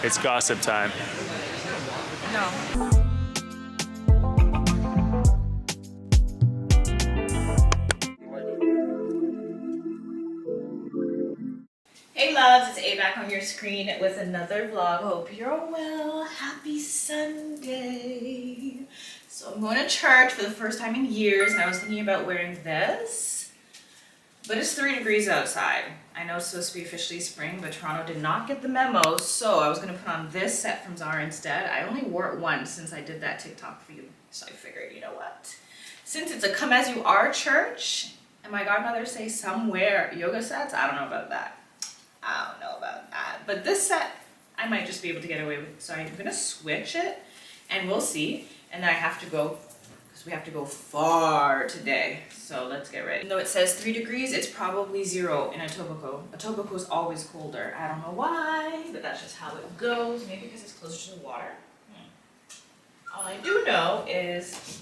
It's gossip time. No. Hey loves, it's A back on your screen with another vlog. Hope you're well. Happy Sunday. So I'm going to church for the first time in years, and I was thinking about wearing this, but it's 3 degrees outside. I know it's supposed to be officially spring, but Toronto did not get the memo, so I was going to put on this set from Zara instead. I only wore it once since I did that TikTok for you, so I figured, you know what? Since it's a come as you are church, and my godmother say somewhere yoga sets, I don't know about that. But this set, I might just be able to get away with. So I'm going to switch it, and we'll see. And then I have to go, because we have to go far today. So let's get ready. Even though it says 3 degrees, it's probably 0 in Etobicoke. Etobicoke is always colder. I don't know why, but that's just how it goes. Maybe because it's closer to the water. All I do know is,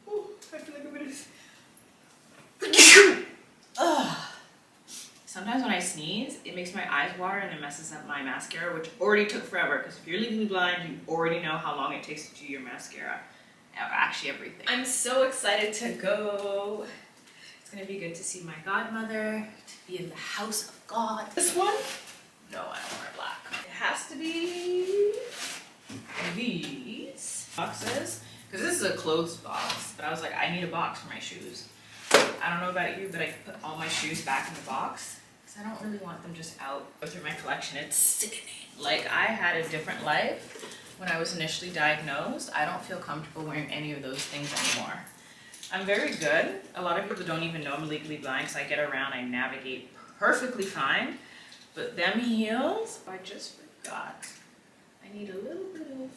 ooh, I feel like I'm gonna ugh. Sometimes when I sneeze, it makes my eyes water and it messes up my mascara, which already took forever, because if you're legally blind, you already know how long it takes to do your mascara. Actually, everything. I'm so excited to go. It's gonna be good to see my godmother, to be in the house of God. This one? No, I don't wear black. It has to be these boxes, because this is a clothes box, but I was like, I need a box for my shoes. I don't know about you, but I put all my shoes back in the box. I don't really want them just out. Go through my collection, it's sickening. Like, I had a different life when I was initially diagnosed. I don't feel comfortable wearing any of those things anymore. I'm very good. A lot of people don't even know I'm legally blind, so I get around, I navigate perfectly fine. But them heels, I just forgot. I need a little bit of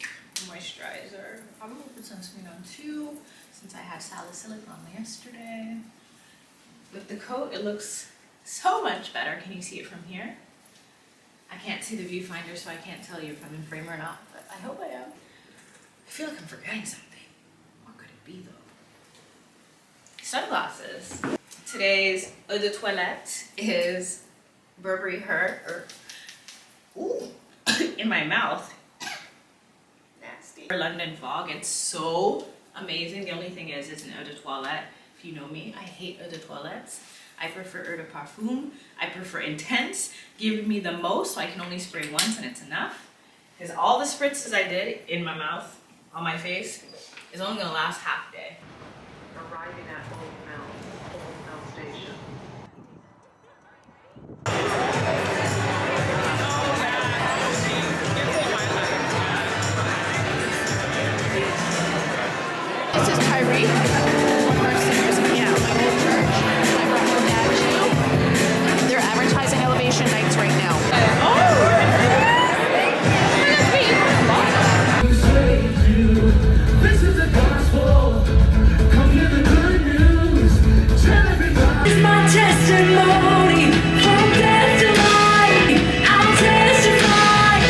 moisturizer. I'm gonna put sunscreen on too, since I had salicylic on yesterday. With the coat, it looks so much better. Can you see it from here? I can't see the viewfinder, so I can't tell you if I'm in frame or not, but I hope I am. I feel like I'm forgetting something. What could it be though? Sunglasses. Today's eau de toilette is Burberry Her, ooh, in my mouth. Nasty. London Fog, it's so amazing. The only thing is, it's an eau de toilette. If you know me, I hate eau de toilettes. I prefer eau de parfum. I prefer intense. Give me the most, so I can only spray once and it's enough. Because all the spritzes I did in my mouth, on my face, is only gonna last half a day. Arriving at Old Mill Station. This is Kyrie, one of our singers. Yeah, my old church. I brought her dad too. They're advertising Elevation Nights right now. This is the gospel. Come hear the good news. Tell everybody. It's my testimony. From death to life, I'll testify.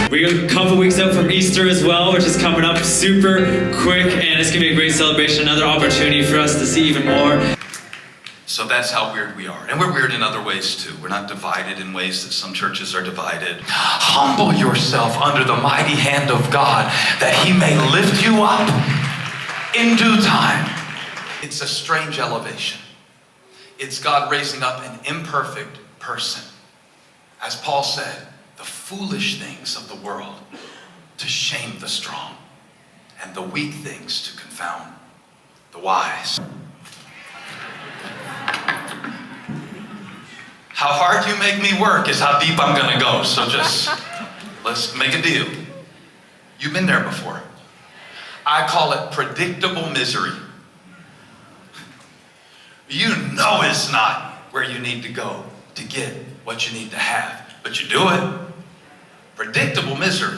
We're a couple weeks out from Easter as well, which is coming up super quick, and it's gonna be a great celebration, another opportunity for us to see even more. So that's how weird we are. And we're weird in other ways too. We're not divided in ways that some churches are divided. Humble yourself under the mighty hand of God, that he may lift you up in due time. It's a strange elevation. It's God raising up an imperfect person. As Paul said, the foolish things of the world to shame the strong, and the weak things to confound the wise. How hard you make me work is how deep I'm gonna go. So just, let's make a deal. You've been there before. I call it predictable misery. You know it's not where you need to go to get what you need to have, but you do it. Predictable misery.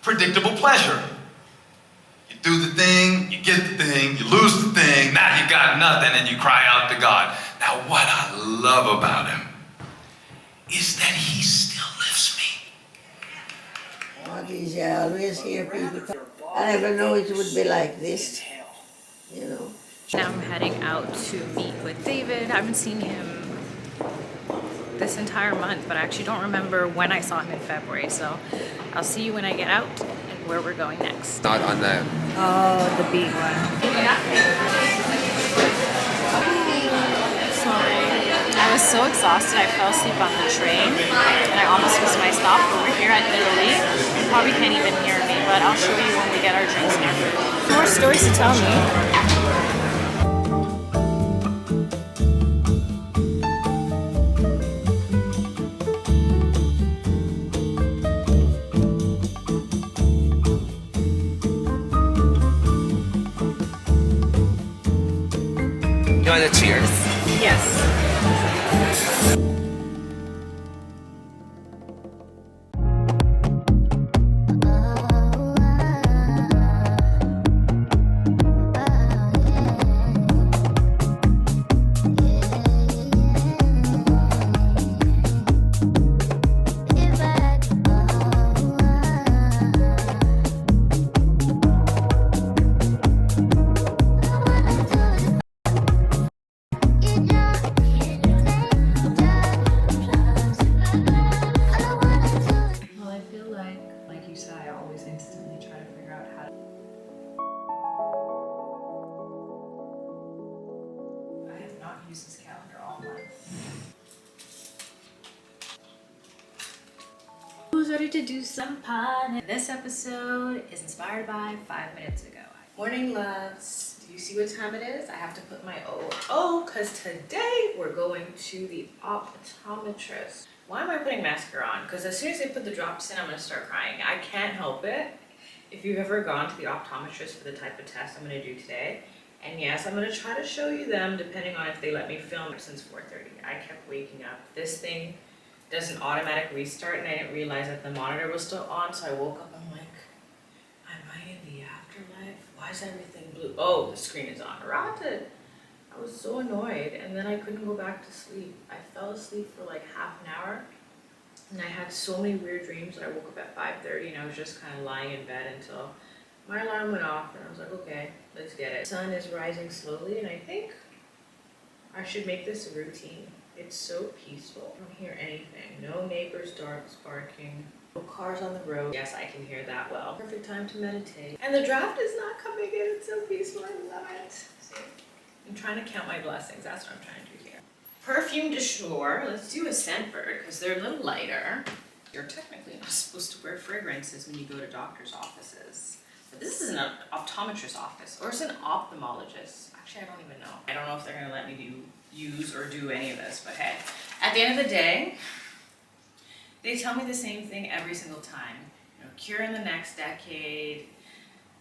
Predictable pleasure. You do the thing, you get the thing, you lose the thing, now you got nothing, and you cry out to God. Now what I love about him is that he still lifts me. What is I always hear people talk. I never know it would be like this, you know. Now I'm heading out to meet with David. I haven't seen him this entire month, but I actually don't remember when I saw him in February. So I'll see you when I get out and where we're going next. Not on that. Oh, the beat one. Sorry. I was so exhausted, I fell asleep on the train and I almost missed my stop. But we're here at Italy. You probably can't even hear me, but I'll show you when we get our drinks and our food. More stories to tell me. You want to cheers? Yes. Well, I feel like you said, I always instantly try to figure out how to. I have not used this calendar all month. Who's ready to do some pod? This episode is inspired by 5 minutes ago. Morning, loves. Do you see what time it is? I have to put my O because today we're going to the optometrist. Why am I putting mascara on? Because as soon as they put the drops in, I'm going to start crying. I can't help it. If you've ever gone to the optometrist for the type of test I'm going to do today, and yes, I'm going to try to show you them depending on if they let me film since 4:30. I kept waking up. This thing does an automatic restart and I didn't realize that the monitor was still on, so I woke up and I'm like, am I in the afterlife? Why is everything blue? Oh, the screen is on. Rotted. I was so annoyed, and then I couldn't go back to sleep. I fell asleep for like half an hour, and I had so many weird dreams that I woke up at 5:30 and I was just kind of lying in bed until my alarm went off, and I was like, okay, let's get it. The sun is rising slowly, and I think I should make this a routine. It's so peaceful. I don't hear anything. No neighbors, dogs barking. No cars on the road. Yes, I can hear that well. Perfect time to meditate. And the draft is not coming in. It's so peaceful. I love it. See? I'm trying to count my blessings. That's what I'm trying to do here. Perfume de jour. Let's do a Scentbird because they're a little lighter. You're technically not supposed to wear fragrances when you go to doctor's offices. But this is an optometrist office, or it's an ophthalmologist. Actually, I don't even know. I don't know if they're gonna let me use or do any of this, but hey. At the end of the day, they tell me the same thing every single time. You know, cure in the next decade,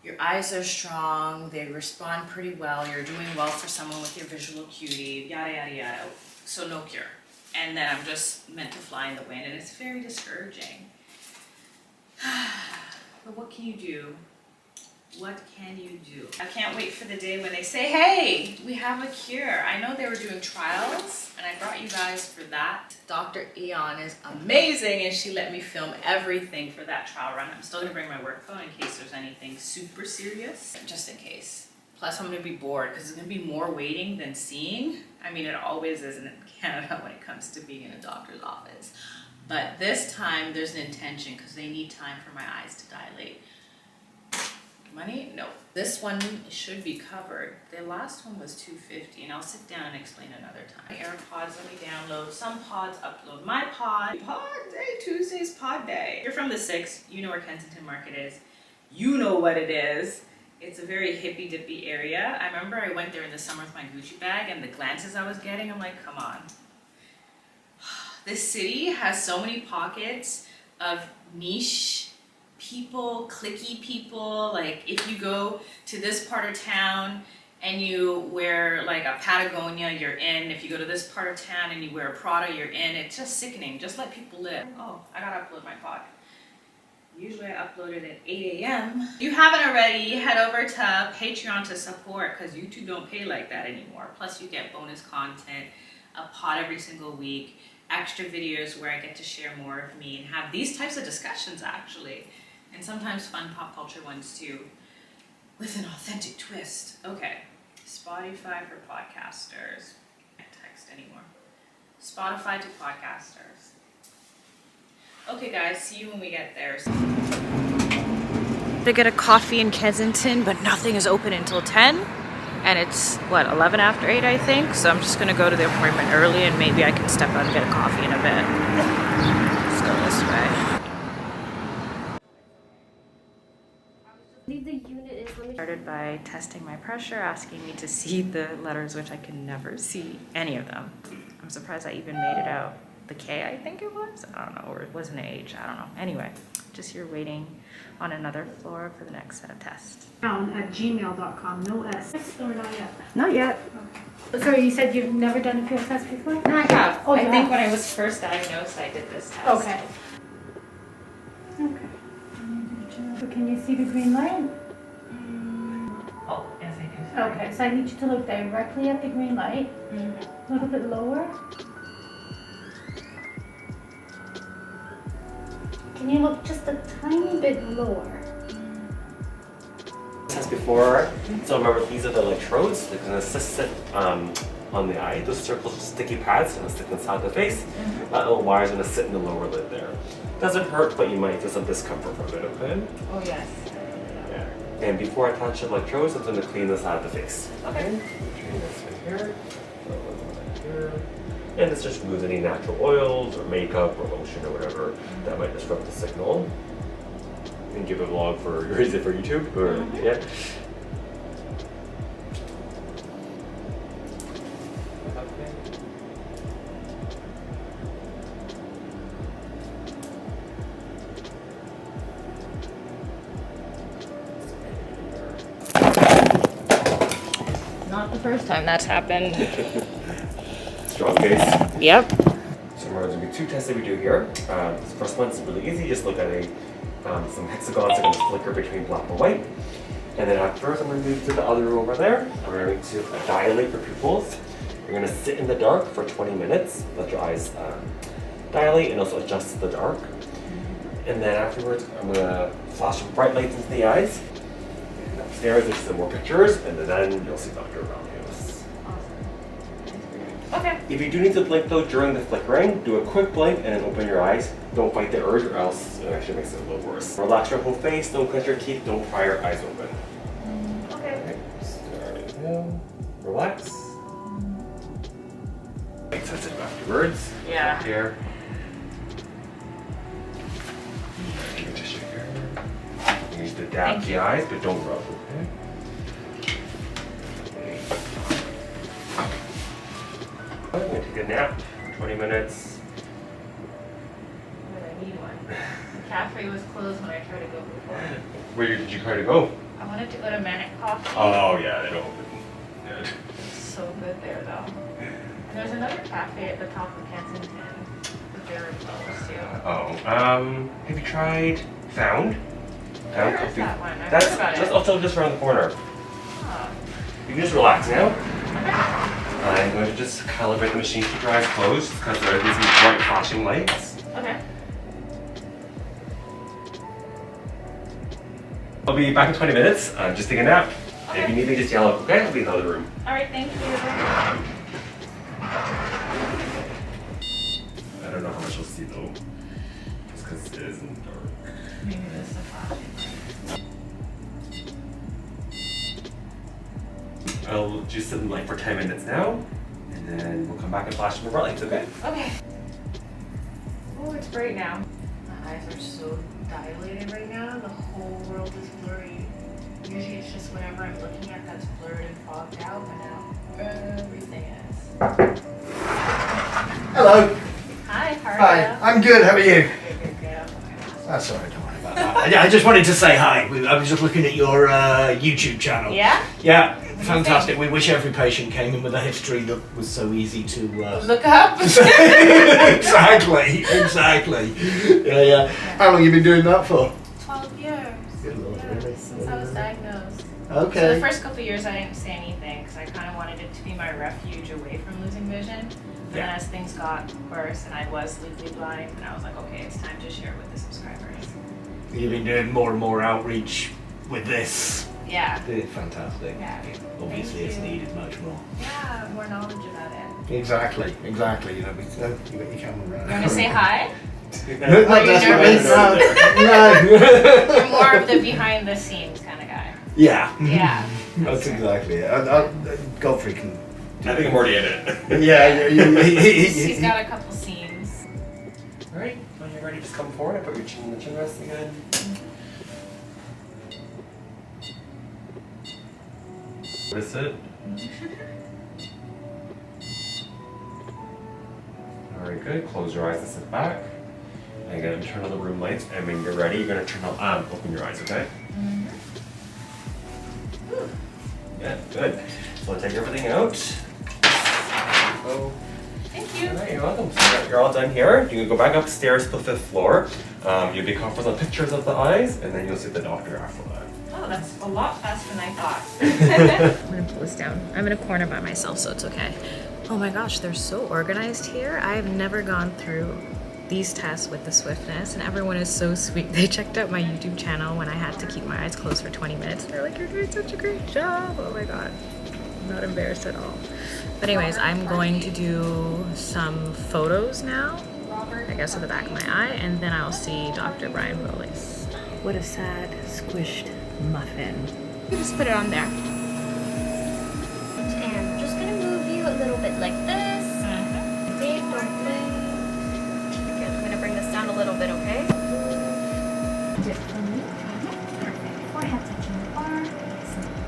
your eyes are strong, they respond pretty well, you're doing well for someone with your visual acuity, yada, yada, yada. So no cure. And then I'm just meant to fly in the wind, and it's very discouraging. But what can you do? What can you do? I can't wait for the day when they say, hey, we have a cure. I know they were doing trials, and I brought you guys for that. Dr. Eon is amazing, and she let me film everything for that trial run. I'm still gonna bring my work phone in case there's anything super serious, just in case. Plus, I'm gonna be bored because it's gonna be more waiting than seeing. I mean, it always is in Canada when it comes to being in a doctor's office. But this time, there's an intention because they need time for my eyes to dilate. Money? No. This one should be covered. The last one was $250, and I'll sit down and explain another time. AirPods, let me download some pods, upload my pod. Pod day, Tuesday's pod day. You're from the 6th, you know where Kensington Market is. You know what it is. It's a very hippy dippy area. I remember I went there in the summer with my Gucci bag, and the glances I was getting, I'm like, come on. This city has so many pockets of niche people, cliquey people. Like if you go to this part of town and you wear like a Patagonia, you're in. If you go to this part of town and you wear a Prada, you're in. It's just sickening. Just let people live. Oh, I gotta upload my pod. Usually I upload it at 8 a.m. If you haven't already, head over to Patreon to support because YouTube don't pay like that anymore. Plus you get bonus content, a pod every single week, extra videos where I get to share more of me and have these types of discussions actually. And sometimes fun pop culture ones too, with an authentic twist. Okay, Spotify for podcasters. I can't text anymore. Spotify to podcasters. Okay guys, see you when we get there. To get a coffee in Kensington, but nothing is open until 10. And it's, what, 11 after 8, I think? So I'm just gonna go to the appointment early and maybe I can step out and get a coffee in a bit. Let's go this way. Started by testing my pressure, asking me to see the letters, which I can never see any of them. I'm surprised I even made it out. The K, I think it was? I don't know, or it was an H, I don't know. Anyway, just here waiting on another floor for the next set of tests. At gmail.com, no S. Or not yet? Not yet. Okay. Sorry, you said you've never done a field test before? No, I have. Oh, I you think have? when I was first diagnosed, I did this test. Okay. Okay. So can you see the green light? Oh, yes, I do. Sorry. Okay, so I need you to look directly at the green light. A little bit lower. Can you look just a tiny bit lower? Test before, so remember these are the electrodes. They're gonna sit on the eye. Those circles are sticky pads gonna stick inside the face. That little wire is gonna sit in the lower lid there. Doesn't hurt, but you might feel some discomfort from it. Okay. Oh yes. Yeah. And before I touch the electrodes, I'm gonna clean this out of the face. Okay. Turn this in here. Here. And this just removes any natural oils or makeup or lotion or whatever that might disrupt the signal. And give a vlog for, or is it for YouTube? Or, yeah. Not the first time that's happened. Strong case. Yep. So there's gonna be two tests that we do here. This first one's really easy. Just look at some hexagons that are gonna flicker between black and white. And then afterwards, I'm gonna move to the other room over there. We're going to dilate your pupils. You're gonna sit in the dark for 20 minutes. Let your eyes dilate and also adjust to the dark. And then afterwards, I'm gonna flash some bright lights into the eyes. And upstairs, there's some more pictures, and then you'll see Dr. around you. Okay. If you do need to blink though during the flickering, do a quick blink and then open your eyes. Don't fight the urge or else it actually makes it a little worse. Relax your whole face, don't clench your teeth, don't pry your eyes open. Okay. Starting now. Relax. Light sensitive afterwards. Yeah. Here. Give a tissue here. You need to dab the eyes, but don't rub, okay? I'm gonna take a nap for 20 minutes. I need one. The cafe was closed when I tried to go before. Where did you try to go? I wanted to go to Manic Coffee. Oh yeah, they don't open. Good. It's so good there though. And there's another cafe at the top of Kensington, but they're closed too. Have you tried Found? Where is Coffee. that one? I've That's heard about just it. also just around the corner. Oh. You can just relax now. Okay. I'm going to just calibrate the machine to keep your eyes closed because there are these bright flashing lights. Okay. I'll be back in 20 minutes. Just take a nap. Okay. If you need me, just yell out, okay? I'll be in the other room. Alright, thank you. I don't know how much you'll see though. Just because it is in the dark. Maybe this is flashing. I'll just sit in the light for 10 minutes now. And then we'll come back and flash some more lights, okay? Okay. Oh, it's bright now. My eyes are so dilated right now. The whole world is blurry. Usually it's just whatever I'm looking at that's blurred and fogged out, but now everything is. Hello. Hi, how are Hi. you? I'm good. How are you? Good, good, good. That's all right. Don't worry about that. I just wanted to say hi. I was just looking at your YouTube channel. Yeah? Yeah. Fantastic. We wish every patient came in with a history that was so easy to Look up. Exactly. Yeah. How long have you been doing that for? 12 years. Good Lord, Yeah, really? since I was diagnosed. Okay. So the first couple of years I didn't say anything because I kind of wanted it to be my refuge away from losing vision. And then as things got worse and I was legally blind, and I was like, okay, it's time to share with the subscribers. You've been doing more and more outreach with this Yeah. Fantastic. Yeah. Obviously, it's needed much more. Yeah, more knowledge about it. Exactly. You know, you got your camera right. You want to say hi? No, not nervous? desperately. No. You're more of the behind the scenes kind of guy. Yeah. Yeah. That's exactly it. Godfrey can. I think I'm already in it. Yeah. He's got a couple scenes. Alright, when you're ready, just come forward. I put your chin in the chin rest again. Notice it. Alright, good. Close your eyes and sit back. And you're gonna turn on the room lights, and when you're ready, you're gonna turn on, open your eyes, okay? Yeah, good. So I'll take everything out. Oh. Thank you. Alright, you're welcome. So you're all done here. You can go back upstairs to the 5th floor. You'll be conference on pictures of the eyes, and then you'll see the doctor after that. Oh, that's a lot faster than I thought. I'm gonna pull this down. I'm in a corner by myself, so it's okay. Oh my gosh, they're so organized here. I have never gone through these tests with the swiftness, and everyone is so sweet. They checked out my YouTube channel when I had to keep my eyes closed for 20 minutes. They're like, you're doing such a great job. Oh my god. I'm not embarrassed at all. But anyways, I'm going to do some photos now, I guess, of the back of my eye, and then I'll see Dr. Brian Willis. What a sad, squished muffin. You just put it on there. And I'm just gonna move you a little bit like this. Big, don't blink. Okay, I'm gonna bring this down a little bit, okay? Dip for me. Perfect. Forehead touching the bar.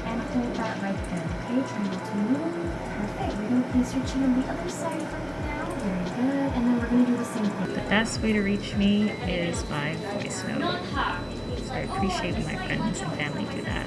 And hold that right there, okay? Try not to move. Perfect. We're gonna place your chin on the other side for me now. Very good. And then we're gonna do the same thing. The best way to reach me is by voice note. So I appreciate when my friends and family do that.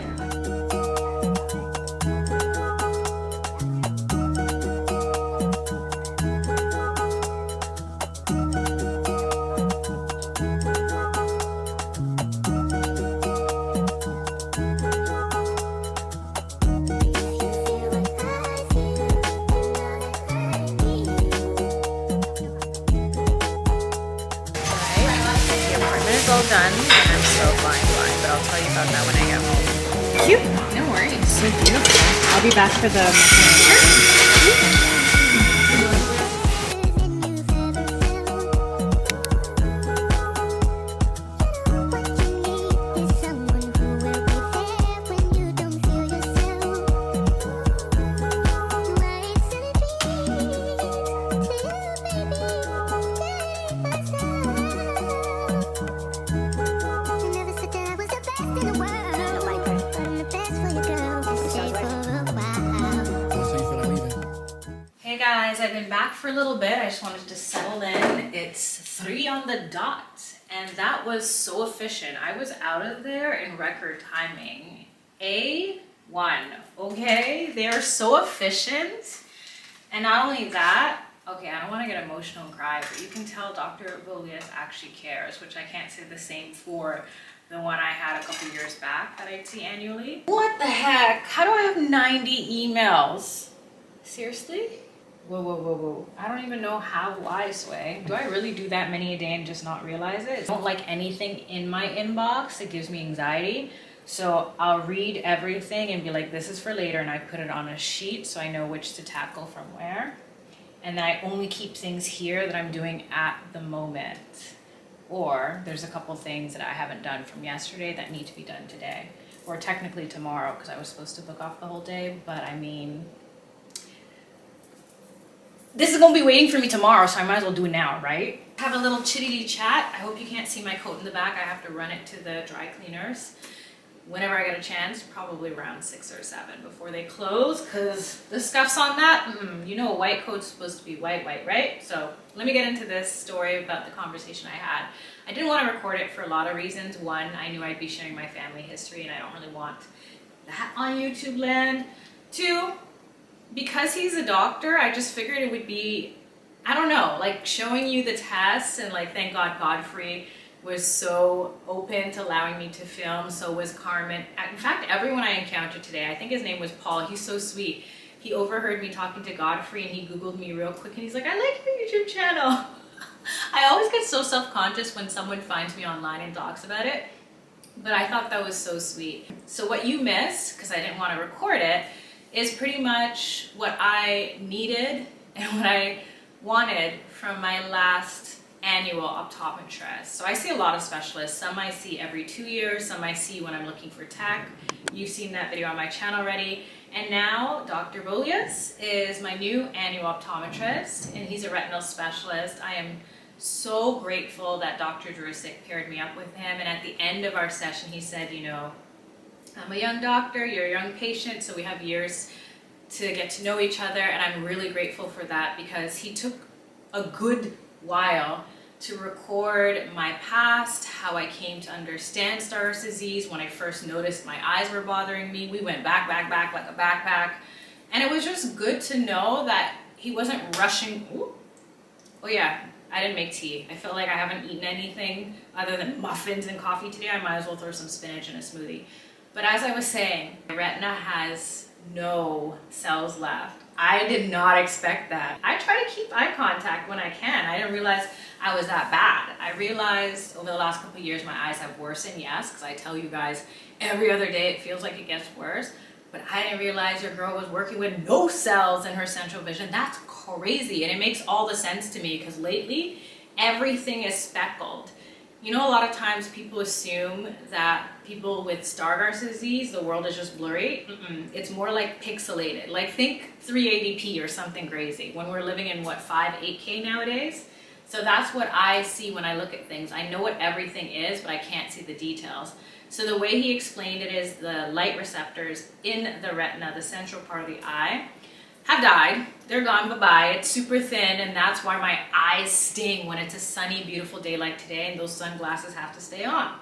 All done, and I'm still flying blind, but I'll tell you about that when I get home. Cute. No worries. So beautiful. I'll be back for the guys, I've been back for a little bit. I just wanted to settle in. It's 3 on the dot, and that was so efficient. I was out of there in record timing. A1, okay? They are so efficient. And not only that, okay, I don't want to get emotional and cry, but you can tell Dr. Willius actually cares, which I can't say the same for the one I had a couple years back that I'd see annually. What the heck? How do I have 90 emails? Seriously? Whoa. I don't even know how I sway. Do I really do that many a day and just not realize it? I don't like anything in my inbox. It gives me anxiety. So I'll read everything and be like, this is for later, and I put it on a sheet so I know which to tackle from where. And then I only keep things here that I'm doing at the moment. Or there's a couple things that I haven't done from yesterday that need to be done today. Or technically tomorrow, because I was supposed to book off the whole day, but I mean, this is gonna be waiting for me tomorrow, so I might as well do it now, right? Have a little chitty chat. I hope you can't see my coat in the back. I have to run it to the dry cleaners whenever I get a chance, probably around 6 or 7 before they close, because the scuffs on that, you know, a white coat's supposed to be white, right? So let me get into this story about the conversation I had. I didn't want to record it for a lot of reasons. One, I knew I'd be sharing my family history, and I don't really want that on YouTube land. 2, because he's a doctor, I just figured it would be, I don't know, like showing you the tests, and like, thank God Godfrey was so open to allowing me to film. So was Carmen. In fact, everyone I encountered today, I think his name was Paul, he's so sweet. He overheard me talking to Godfrey and he Googled me real quick and he's like, I like your YouTube channel. I always get so self-conscious when someone finds me online and talks about it. but I thought that was so sweet. So what you missed, because I didn't want to record it, is pretty much what I needed and what I wanted from my last annual optometrist. So I see a lot of specialists. Some I see every 2 years, some I see when I'm looking for tech. You've seen that video on my channel already. And now Dr. Bolius is my new annual optometrist, and he's a retinal specialist. I am so grateful that Dr. Jurisic paired me up with him, and at the end of our session he said, you know, I'm a young doctor, you're a young patient, so we have years to get to know each other, and I'm really grateful for that because he took a good while to record my past, how I came to understand Stargardt disease, when I first noticed my eyes were bothering me. We went back like a backpack, and it was just good to know that he wasn't rushing. Ooh. Oh yeah, I didn't make tea. I feel like I haven't eaten anything other than muffins and coffee today. I might as well throw some spinach in a smoothie. But as I was saying, my retina has no cells left. I did not expect that. I try to keep eye contact when I can. I didn't realize I was that bad. I realized over the last couple of years my eyes have worsened, yes, because I tell you guys every other day it feels like it gets worse. But I didn't realize your girl was working with no cells in her central vision. That's crazy, and it makes all the sense to me because lately everything is speckled. You know, a lot of times people assume that people with Stargardt disease, the world is just blurry. It's more like pixelated. Like think 380p or something crazy when we're living in what, 8K nowadays? So that's what I see when I look at things. I know what everything is, but I can't see the details. So the way he explained it is the light receptors in the retina, the central part of the eye, have died. They're gone, bye-bye. It's super thin, and that's why my eyes sting when it's a sunny, beautiful day like today, and those sunglasses have to stay on.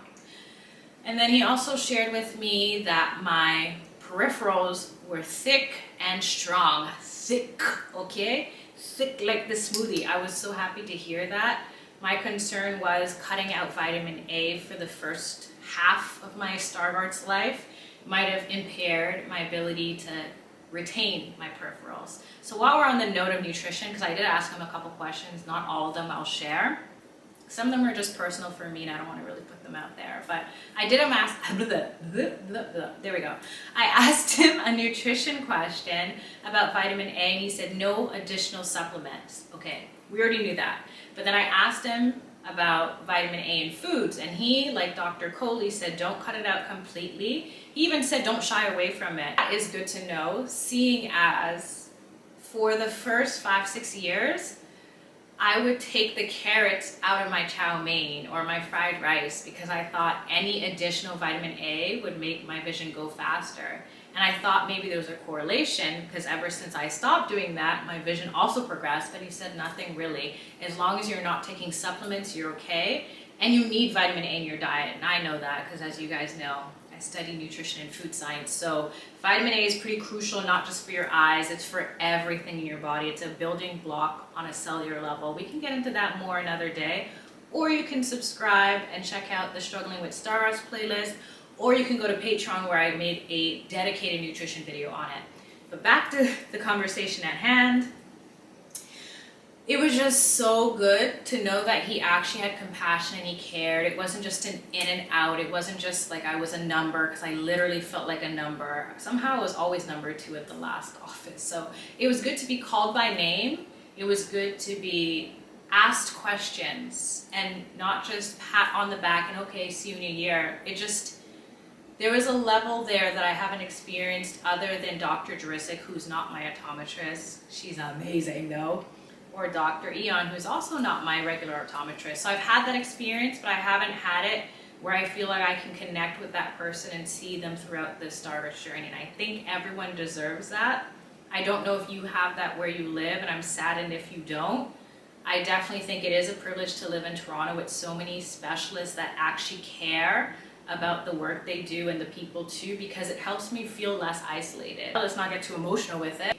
And then he also shared with me that my peripherals were thick and strong. Thick, okay? Thick like the smoothie. I was so happy to hear that. My concern was cutting out vitamin A for the first half of my Stargardt's life might have impaired my ability to retain my peripherals. So while we're on the note of nutrition, because I did ask him a couple questions, not all of them I'll share. Some of them are just personal for me and I don't want to really put them out there, but I did ask, there we go. I asked him a nutrition question about vitamin A and he said no additional supplements. Okay, we already knew that. But then I asked him about vitamin A in foods, and he, like Dr. Coley, said don't cut it out completely. He even said don't shy away from it. That is good to know, seeing as for the first 5-6 years, I would take the carrots out of my chow mein or my fried rice because I thought any additional vitamin A would make my vision go faster. And I thought maybe there was a correlation because ever since I stopped doing that, my vision also progressed, but he said nothing really. As long as you're not taking supplements, you're okay. And you need vitamin A in your diet, and I know that because as you guys know, I study nutrition and food science. So vitamin A is pretty crucial, not just for your eyes, it's for everything in your body. It's a building block on a cellular level. We can get into that more another day, or you can subscribe and check out the Struggling with Stargardt's playlist, or you can go to Patreon where I made a dedicated nutrition video on it. But back to the conversation at hand. It was just so good to know that he actually had compassion and he cared. It wasn't just an in and out. It wasn't just like I was a number, because I literally felt like a number. Somehow I was always number 2 at the last office. So it was good to be called by name. It was good to be asked questions and not just pat on the back and okay, see you in a year. There was a level there that I haven't experienced other than Dr. Jurisic, who's not my optometrist. She's amazing though. Or Dr. Eon, who's also not my regular optometrist. So I've had that experience, but I haven't had it where I feel like I can connect with that person and see them throughout the Stargardt journey. And I think everyone deserves that. I don't know if you have that where you live, and I'm saddened if you don't. I definitely think it is a privilege to live in Toronto with so many specialists that actually care about the work they do and the people too, because it helps me feel less isolated. Let's not get too emotional with it.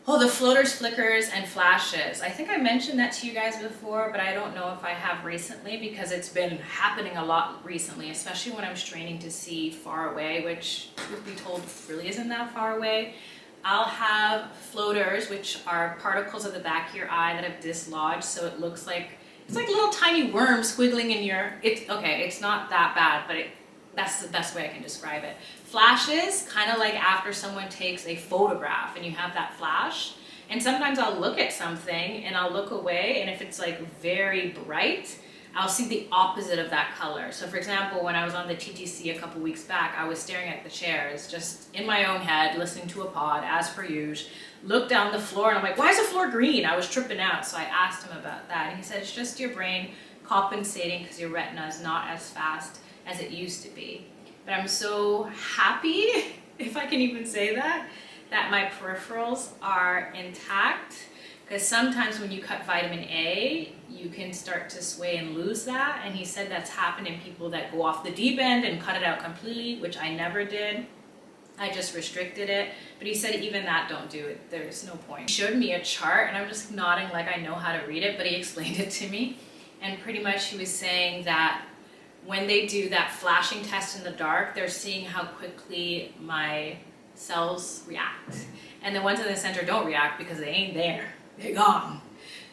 Oh, the floaters, flickers, and flashes. I think I mentioned that to you guys before, but I don't know if I have recently because it's been happening a lot recently, especially when I'm straining to see far away, which, truth be told, really isn't that far away. I'll have floaters, which are particles of the back of your eye that have dislodged, so it looks like, it's like little tiny worms squiggling in your, it's not that bad, but That's the best way I can describe it. Flashes, kind of like after someone takes a photograph and you have that flash. And sometimes I'll look at something and I'll look away, and if it's like very bright, I'll see the opposite of that color. So for example, when I was on the TTC a couple weeks back, I was staring at the chairs, just in my own head, listening to a pod, as per usual. Looked down the floor and I'm like, why is the floor green? I was tripping out. So I asked him about that. And he said, it's just your brain compensating because your retina is not as fast as it used to be. But I'm so happy, if I can even say that my peripherals are intact. Because sometimes when you cut vitamin A, you can start to sway and lose that. And he said that's happened in people that go off the deep end and cut it out completely, which I never did. I just restricted it. But he said even that, don't do it. There's no point. He showed me a chart and I'm just nodding like I know how to read it, but he explained it to me. And pretty much he was saying that when they do that flashing test in the dark, they're seeing how quickly my cells react. And the ones in the center don't react because they ain't there. They're gone.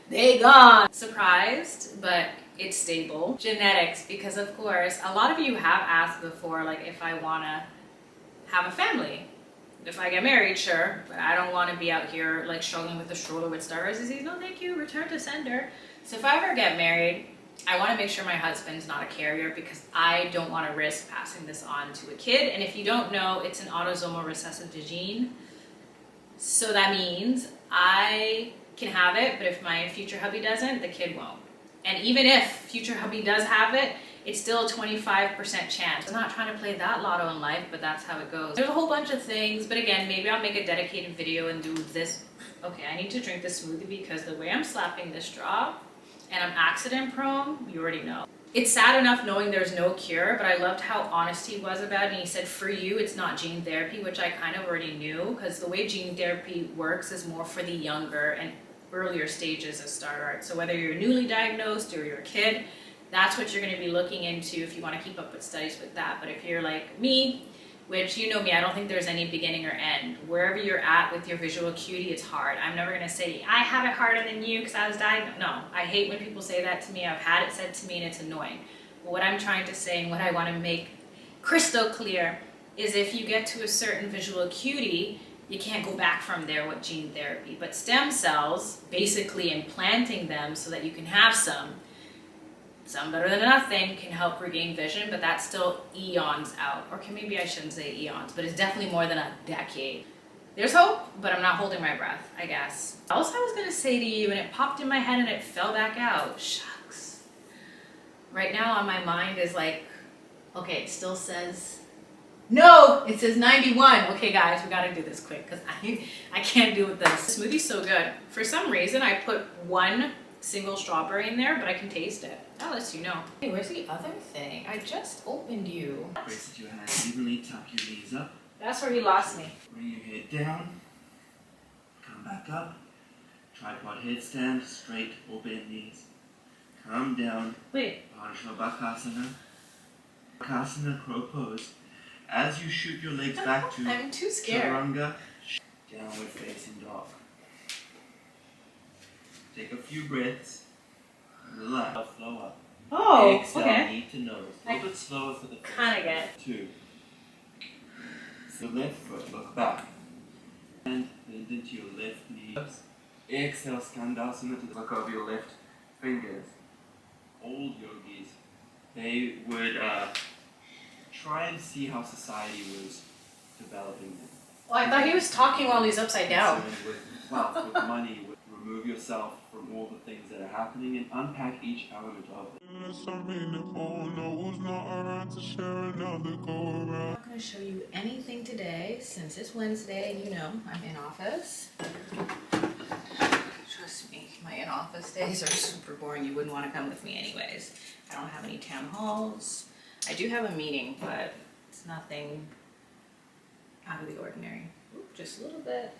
They gone. Surprised, but it's stable. Genetics, because of course, a lot of you have asked before, like if I wanna have a family. If I get married, sure, but I don't wanna be out here like struggling with the stroller with Stargardt disease. No, thank you, return to sender. So if I ever get married, I wanna make sure my husband's not a carrier because I don't wanna risk passing this on to a kid. And if you don't know, it's an autosomal recessive gene. So that means I can have it, but if my future hubby doesn't, the kid won't. And even if future hubby does have it, it's still a 25% chance. I'm not trying to play that lotto in life, but that's how it goes. There's a whole bunch of things, but again, maybe I'll make a dedicated video and do this. Okay, I need to drink this smoothie because the way I'm slapping this straw, and I'm accident prone, you already know. It's sad enough knowing there's no cure, but I loved how honest he was about it. And he said, for you, it's not gene therapy, which I kind of already knew, because the way gene therapy works is more for the younger and earlier stages of Stargardt. So whether you're newly diagnosed or you're a kid, that's what you're going to be looking into if you want to keep up with studies with that. But if you're like me, which you know me, I don't think there's any beginning or end. Wherever you're at with your visual acuity, it's hard. I'm never going to say, I have it harder than you because I was diagnosed. No, I hate when people say that to me. I've had it said to me and it's annoying. But what I'm trying to say and what I want to make crystal clear is if you get to a certain visual acuity, you can't go back from there with gene therapy. But stem cells, basically implanting them so that you can have some better than nothing, can help regain vision, but that's still eons out. Or maybe I shouldn't say eons, but it's definitely more than a decade. There's hope, but I'm not holding my breath, I guess. What else I was gonna say to you, and it popped in my head and it fell back out. Shucks. Right now on my mind is like, okay, it still says, no, it says 91. Okay guys, we gotta do this quick because I can't deal with this. This smoothie's so good. For some reason, I put one single strawberry in there, but I can taste it. That lets you know. Hey, where's the other thing? I just opened you. Brace your hands evenly, tuck your knees up. That's where he lost me. Bring your head down. Come back up. Tripod headstand, straight or bend knees. Come down. Wait. Bakasana. Bakasana, crow pose. As you shoot your legs back to I'm too scared. Chaturanga, downward facing dog. Take a few breaths. Relax. Flow up. Oh, Exhale, okay. knee to nose. A little bit slower for the first. Kinda get. 2. So left foot, look back. And bend into your left knee. Exhale, skandasana to look over your left fingers. Old yogis, they would try and see how society was developing them. Well, I thought he was talking while he's upside down. With wealth, with money, with remove yourself from all the things that are happening and unpack each element of it. I'm not going to show you anything today since it's Wednesday and you know I'm in office. Trust me, my in-office days are super boring. You wouldn't want to come with me anyways. I don't have any town halls. I do have a meeting, but it's nothing out of the ordinary. Oop, just a little bit.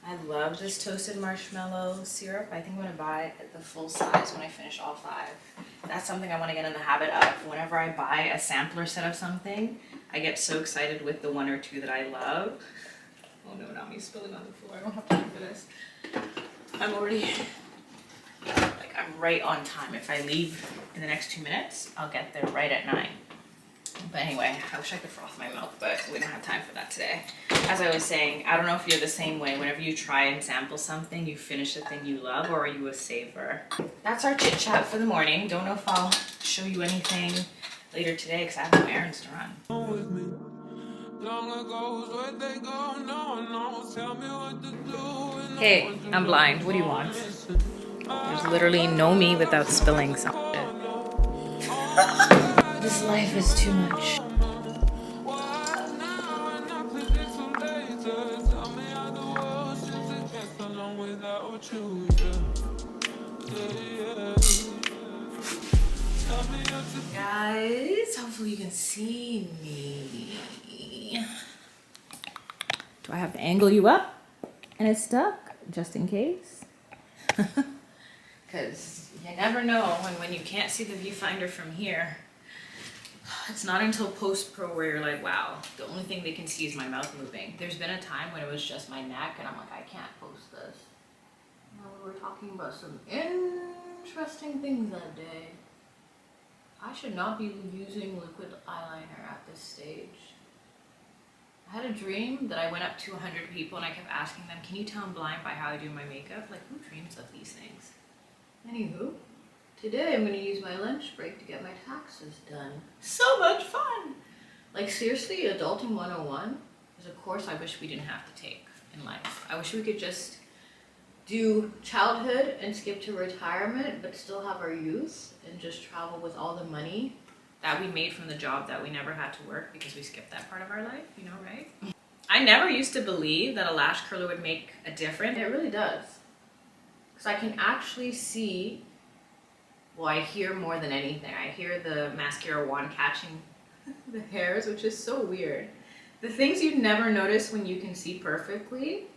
I love this toasted marshmallow syrup. I think I'm gonna buy the full size when I finish all 5. That's something I want to get in the habit of. Whenever I buy a sampler set of something, I get so excited with the 1 or 2 that I love. Oh no, not me spilling on the floor. I don't have time for this. I'm already, like, I'm right on time. If I leave in the next 2 minutes, I'll get there right at 9. But anyway, I wish I could froth my milk, but we don't have time for that today. As I was saying, I don't know if you're the same way. Whenever you try and sample something, you finish the thing you love, or are you a saver? That's our chit chat for the morning. Don't know if I'll show you anything later today because I have no errands to run. Hey, I'm blind. What do you want? There's literally no me without spilling something. This life is too much. Guys, hopefully you can see me. Do I have to angle you up and it's stuck just in case? Because you never know when you can't see the viewfinder from here. It's not until post-pro where you're like, wow, the only thing they can see is my mouth moving. There's been a time when it was just my neck and I'm like, I can't post this. Well, we were talking about some interesting things that day. I should not be using liquid eyeliner at this stage. I had a dream that I went up to 100 people and I kept asking them, can you tell I'm blind by how I do my makeup? Like, who dreams of these things? Anywho, today I'm going to use my lunch break to get my taxes done. So much fun! Like, seriously, Adulting 101 is a course I wish we didn't have to take in life. I wish we could just do childhood and skip to retirement, but still have our youth and just travel with all the money that we made from the job that we never had to work because we skipped that part of our life, you know, right? I never used to believe that a lash curler would make a difference. It really does. Because I can actually see, well, I hear more than anything. I hear the mascara wand catching the hairs, which is so weird. The things you'd never notice when you can see perfectly,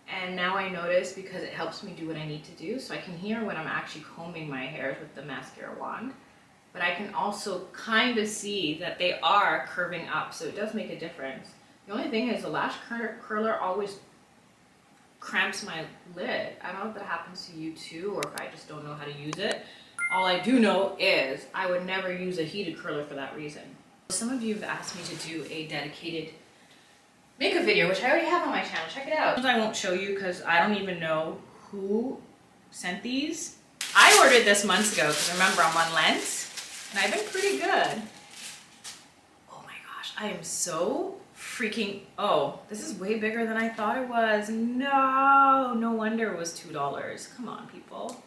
and now I notice because it helps me do what I need to do. So I can hear when I'm actually combing my hairs with the mascara wand. But I can also kind of see that they are curving up, so it does make a difference. The only thing is the lash curler always cramps my lid. I don't know if that happens to you too, or if I just don't know how to use it. All I do know is I would never use a heated curler for that reason. Some of you have asked me to do a dedicated makeup video, which I already have on my channel. Check it out. I won't show you because I don't even know who sent these. I ordered this months ago because remember I'm on Lent. And I've been pretty good. Oh my gosh, I am so freaking, oh, this is way bigger than I thought it was. No wonder it was $2. Come on, people.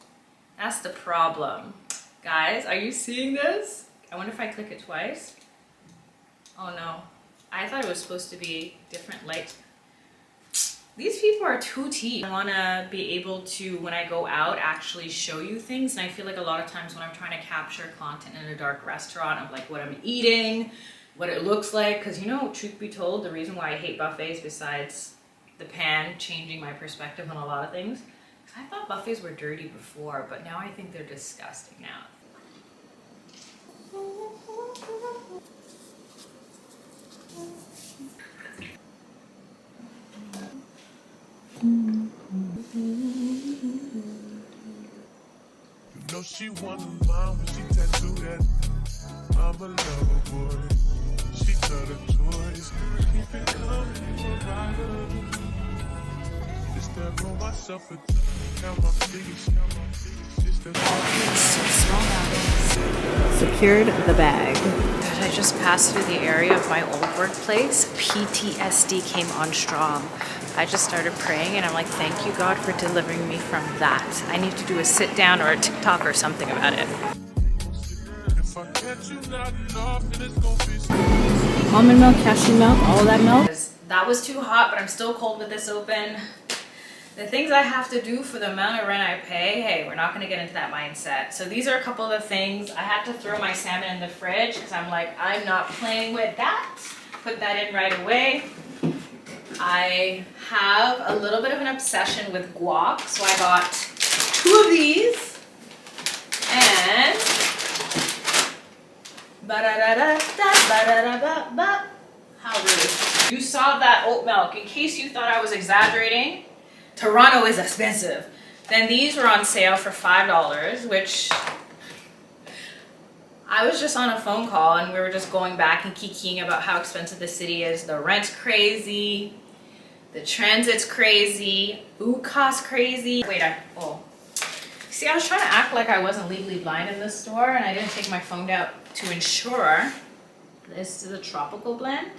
That's the problem. Guys, are you seeing this? I wonder if I click it twice. Oh no, I thought it was supposed to be different light. These people are too cheap. I want to be able to, when I go out, actually show you things. And I feel like a lot of times when I'm trying to capture content in a dark restaurant of like what I'm eating, what it looks like. Because, you know, truth be told, the reason why I hate buffets, besides the pan changing my perspective on a lot of things, because I thought buffets were dirty before, but now I think they're disgusting now. No, she wanted mine when she tattooed that. I'm a lover boy. She cut her toys. Keep it coming forever. Just that roll myself a count my fingers. Secured the bag. I just passed through the area of my old workplace. PTSD came on strong. I just started praying and I'm like, thank you God for delivering me from that. I need to do a sit down or a TikTok or something about it. Almond milk, cashew milk, all of that milk. That was too hot, but I'm still cold with this open. The things I have to do for the amount of rent I pay, hey, we're not gonna get into that mindset. So these are a couple of things. I had to throw my salmon in the fridge because I'm like, I'm not playing with that. Put that in right away. I have a little bit of an obsession with guac, so I got 2 of these. And how rude. You saw that oat milk. In case you thought I was exaggerating, Toronto is expensive. Then these were on sale for $5, which I was just on a phone call and we were just going back and kikiing about how expensive the city is. The rent's crazy, the transit's crazy, food costs crazy. Wait, see, I was trying to act like I wasn't legally blind in this store and I didn't take my phone out to ensure. This is a tropical blend.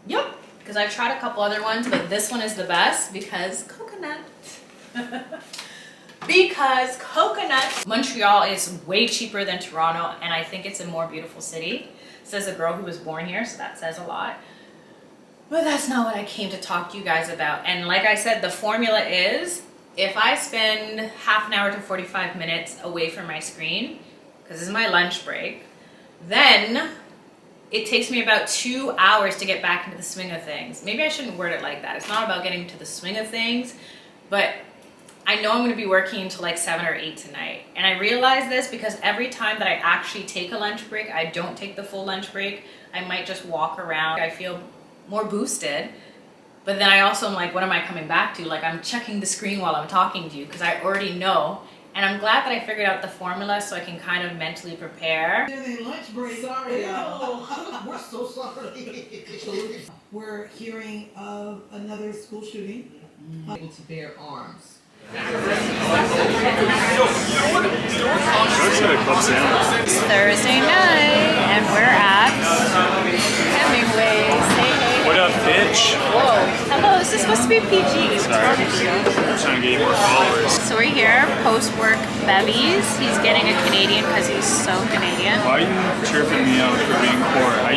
Yep, because I've tried a couple other ones, but this one is the best because coconut. Because coconut. Montreal is way cheaper than Toronto, and I think it's a more beautiful city. Says a girl who was born here, so that says a lot. But that's not what I came to talk to you guys about. And like I said, the formula is, if I spend half an hour to 45 minutes away from my screen, because this is my lunch break, then it takes me about 2 hours to get back into the swing of things. Maybe I shouldn't word it like that. It's not about getting into the swing of things, but I know I'm gonna be working until like 7 or 8 tonight. And I realize this because every time that I actually take a lunch break, I don't take the full lunch break. I might just walk around. I feel more boosted. But then I also am like, what am I coming back to? Like, I'm checking the screen while I'm talking to you because I already know. And I'm glad that I figured out the formula so I can kind of mentally prepare. Lunch break. Sorry, we're so sorry. We're hearing of another school shooting. Able to bear arms. It's Thursday night and we're at Hemingway's. Hey. What up, bitch? Whoa. Hello, this is supposed to be PG. What's wrong with you? I'm trying to get more followers. So we're here, post-work bevies. He's getting a Canadian because he's so Canadian. Why are you chirping me out for being poor? I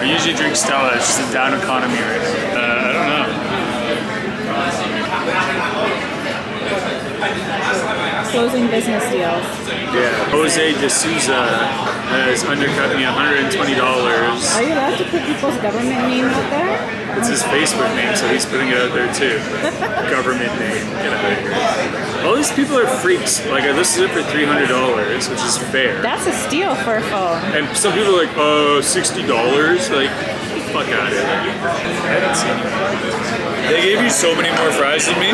usually drink Stella. It's just a down economy right now. I don't know. Closing business deals. Yeah. Jose De Souza has undercut me $120. Are you allowed to put people's government name out there? It's his Facebook name, so he's putting it out there too. Government name. Get out of here. All these people are freaks. Like, I listed it for $300, which is fair. That's a steal for a phone. And some people are like, $60? Like, fuck out of here. I haven't seen it. They gave you so many more fries than me.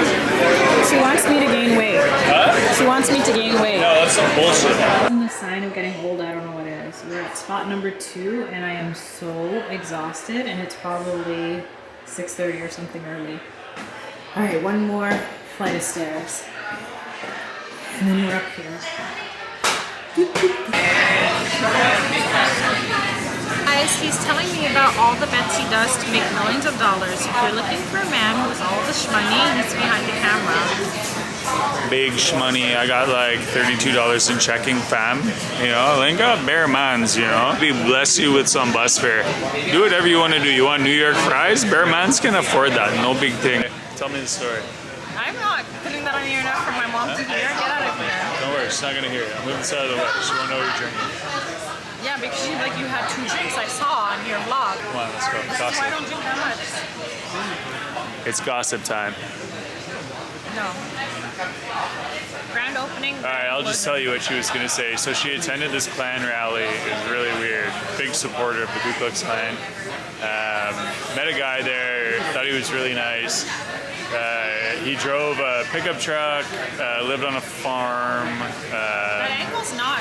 She wants me to gain weight. Huh? She wants me to gain weight. No, that's some bullshit. The sign of getting old, I don't know what it is. We're at spot number 2 and I am so exhausted and it's probably 6:30 or something early. All right, one more flight of stairs. And then we're up here. Guys, he's telling me about all the bets he does to make millions of dollars. If you're looking for a man who has all the shmoney, he's behind the camera. Big shmoney. I got like $32 in checking, fam. You know, link up bare mans, you know. Be bless you with some bus fare. Do whatever you want to do. You want New York fries? Bare mans can afford that. No big thing. Tell me the story. I'm not putting that on the internet for my mom to hear. Get out of here. Don't worry, she's not gonna hear it. I'm moving side of the way. She won't know you're drinking. Yeah, because you had 2 drinks I saw on your vlog. Come on, let's go. This is why I don't drink that much. It's gossip time. No. Grand opening. Alright, I'll just tell you what she was gonna say. So she attended this Klan rally. It was really weird. Big supporter of the Ku Klux Klan. Met a guy there, thought he was really nice. He drove a pickup truck, lived on a farm. That angle's not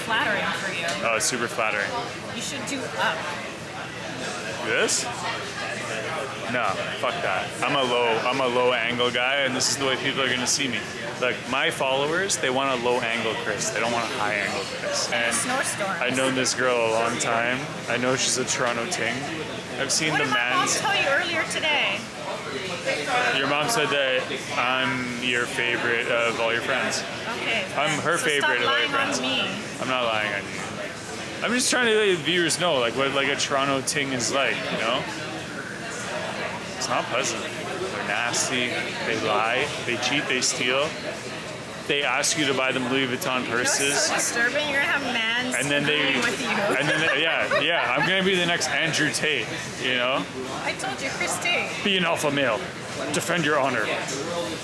flattering for you. Oh, it's super flattering. You should do up. This? No, fuck that. I'm a low angle guy, and this is the way people are gonna see me. Like, my followers, they want a low angle Chris. They don't want a high angle Chris. And I've known this girl a long time. I know she's a Toronto ting. I've seen What the did my mom man's. tell you earlier today? Your mom said that I'm your favorite of all your friends. Okay. I'm her so favorite of stop all your lying friends. on me. I'm not lying on you. I'm just trying to let the viewers know, like, what like a Toronto ting is like, you know? It's not pleasant. They're nasty. They lie. They cheat. They steal. They ask you to buy them Louis Vuitton purses. You're so disturbing. You're gonna have mans And then they, with you. and then yeah, I'm gonna be the next Andrew Tate, you know? I told you, Chris Tate. Be an alpha male. Defend your honor.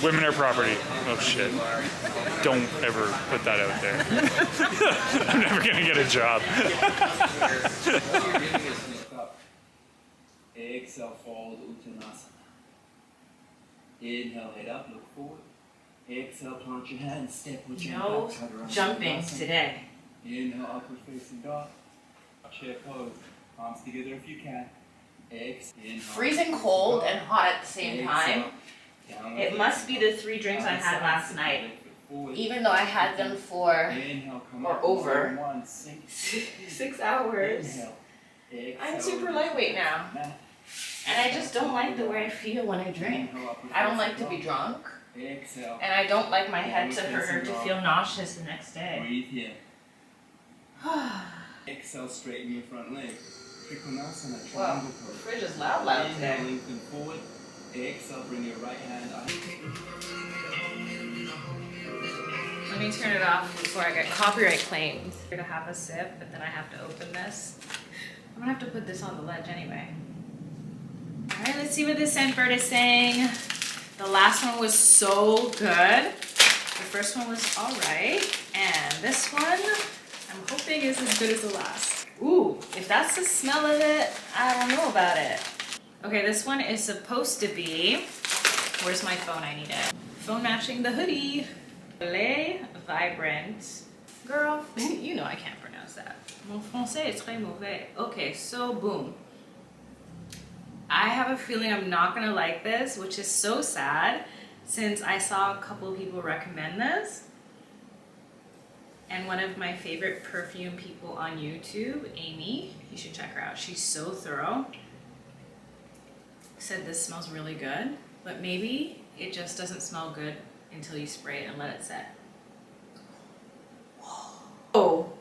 Women are property. Oh shit. Don't ever put that out there. I'm never gonna get a job. Exhale, fold Uttanasana. Inhale, head up, look forward. Exhale, plant your hand, step with your No backside around. jumping today. Inhale, upward facing dog. Chair pose. Palms together if you can. Exhale. Freezing cold and hot at the same time. It must be the 3 drinks I had last night. Even though I had them for or over 6 hours. I'm super lightweight now. And I just don't like the way I feel when I drink. I don't like to be drunk. And I don't like my head to hurt or to feel nauseous the next day. Breathe here. Exhale, straighten your front leg. Trikonasana, triangle pose. The fridge is loud today. Inhale, lengthen forward. Exhale, bring your right hand up. Let me turn it off before I get copyright claimed. I'm gonna have a sip, but then I have to open this. I'm gonna have to put this on the ledge anyway. All right, let's see what this Scentbird is saying. The last one was so good. The first one was all right. And this one, I'm hoping is as good as the last. Ooh, if that's the smell of it, I don't know about it. Okay, this one is supposed to be, where's my phone? I need it. Phone matching the hoodie. Le Vibrant. Girl, you know I can't pronounce that. Mon français est très mauvais. Okay, so boom. I have a feeling I'm not gonna like this, which is so sad since I saw a couple people recommend this. And one of my favorite perfume people on YouTube, Amy, you should check her out. She's so thorough. Said this smells really good, but maybe it just doesn't smell good until you spray it and let it set. Oh.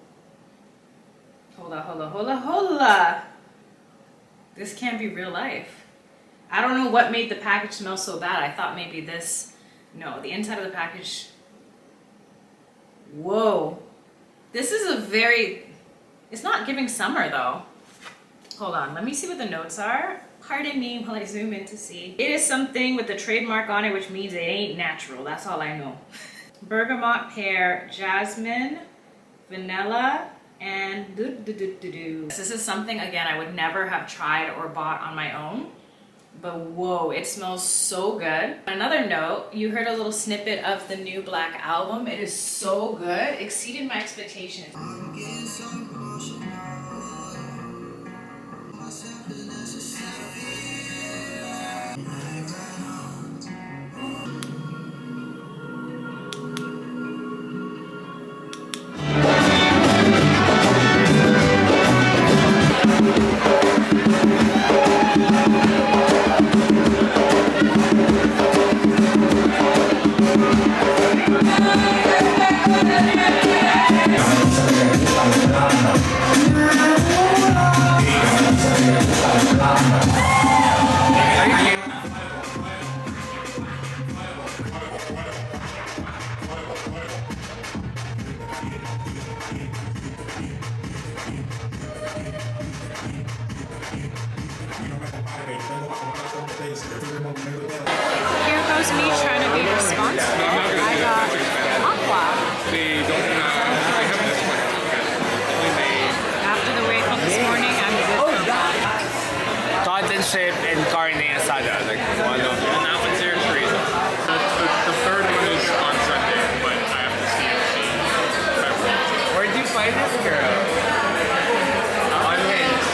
Hola. This can't be real life. I don't know what made the package smell so bad. I thought maybe this, no, the inside of the package. Whoa. This is a very, it's not giving summer though. Hold on, let me see what the notes are. Pardon me while I zoom in to see. It is something with the trademark on it, which means it ain't natural. That's all I know. Bergamot, pear, jasmine, vanilla, and This is something, again, I would never have tried or bought on my own. But whoa, it smells so good. Another note, you heard a little snippet of the new Black album. It is so good, exceeded my expectations. Here goes me trying to be responsible. I got aqua. After the wait from this morning, I'm good for that. Condensate and carne asada, like one of them. And that one's your chorizo. The third one is on Sunday, but I have to see it. Where'd you find this girl? Unhinged.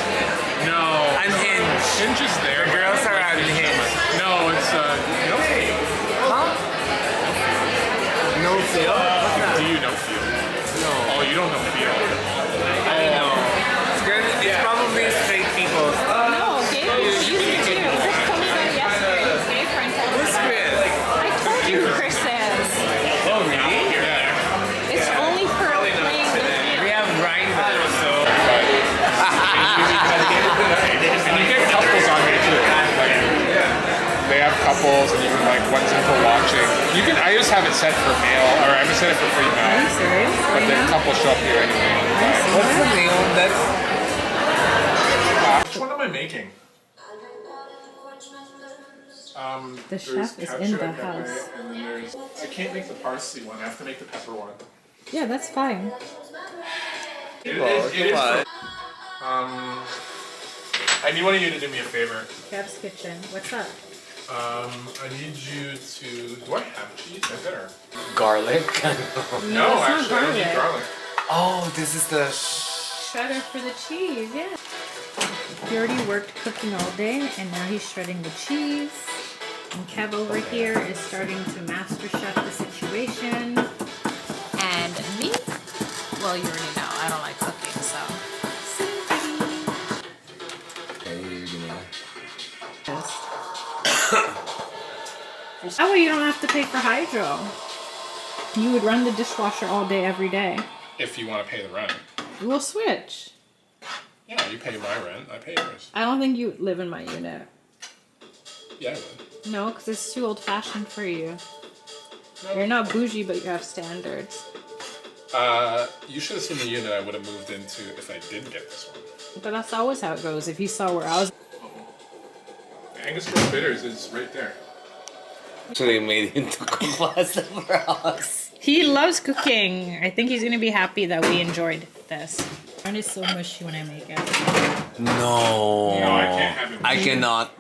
No. Unhinged. Hinge is there. The girls are unhinged. No, it's no feel. Huh? No feel? What's that? Do you know feel? No. Oh, you don't know feel. I know. It's good. It's probably straight people. No, Gabe is using it too. Chris told me about it yesterday. His gay friend told me Who's about it. Chris? I told you who Chris is. Oh, really? Yeah. It's only for playing with you. We have Ryan though, so. And you get couples on here too. Like, they have couples, and you can like one's in for watching. You can. I just have it set for male, or I just set it for female. Are you serious? But the couples show up here anyway. What's the name of that? Which one am I making? The chef is in the house. And then there's. I can't make the parsley one. I have to make the pepper one. Yeah, that's fine. It is for, I need one of you to do me a favor. Chef's Kitchen. What's up? I need you to. Do I have cheese? I better. Garlic? No, actually, I don't need garlic. Oh, this is the. Shredder for the cheese, yeah. He already worked cooking all day, and now he's shredding the cheese. And Kev over here is starting to master chef the situation. And me? Well, you already know, I don't like cooking, so. That way you don't have to pay for hydro. You would run the dishwasher all day, every day. If you want to pay the rent. We'll switch. Yeah, you pay my rent, I pay yours. I don't think you would live in my unit. Yeah, I would. No, because it's too old-fashioned for you. You're not bougie, but you have standards. You should have seen the unit I would have moved into if I did get this one. But that's always how it goes. If you saw where I was... Angostura Bitters is right there. Actually made him to cook pasta for us. He loves cooking. I think he's going to be happy that we enjoyed this. Mine is so mushy when I make it. No. No, I can't have it. I cannot.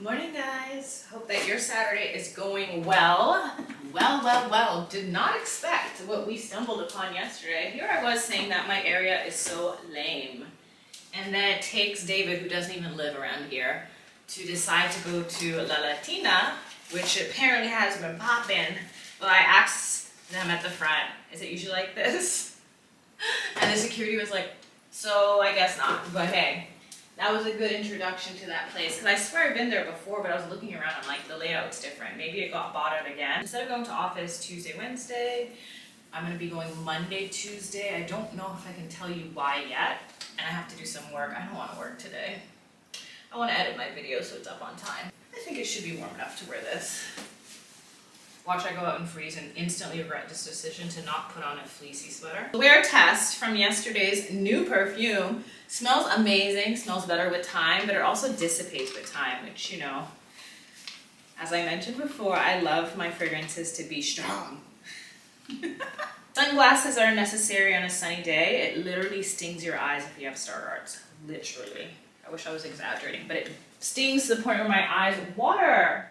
Morning, guys. Hope that your Saturday is going well. Well. Did not expect what we stumbled upon yesterday. Here I was saying that my area is so lame. And then it takes David, who doesn't even live around here, to decide to go to La Latina, which apparently has been popping. But I asked them at the front, is it usually like this? And the security was like, so I guess not. But hey, that was a good introduction to that place. Because I swear I've been there before, but I was looking around, I'm like, the layout's different. Maybe it got bought out again. Instead of going to office Tuesday, Wednesday, I'm going to be going Monday, Tuesday. I don't know if I can tell you why yet. And I have to do some work. I don't want to work today. I want to edit my video so it's up on time. I think it should be warm enough to wear this. Watch I go out and freeze and instantly regret this decision to not put on a fleecy sweater. Wear test from yesterday's new perfume. Smells amazing, smells better with time, but it also dissipates with time, which, you know, as I mentioned before, I love my fragrances to be strong. Sunglasses are necessary on a sunny day. It literally stings your eyes if you have Stargardt. Literally. I wish I was exaggerating, but it stings to the point where my eyes water.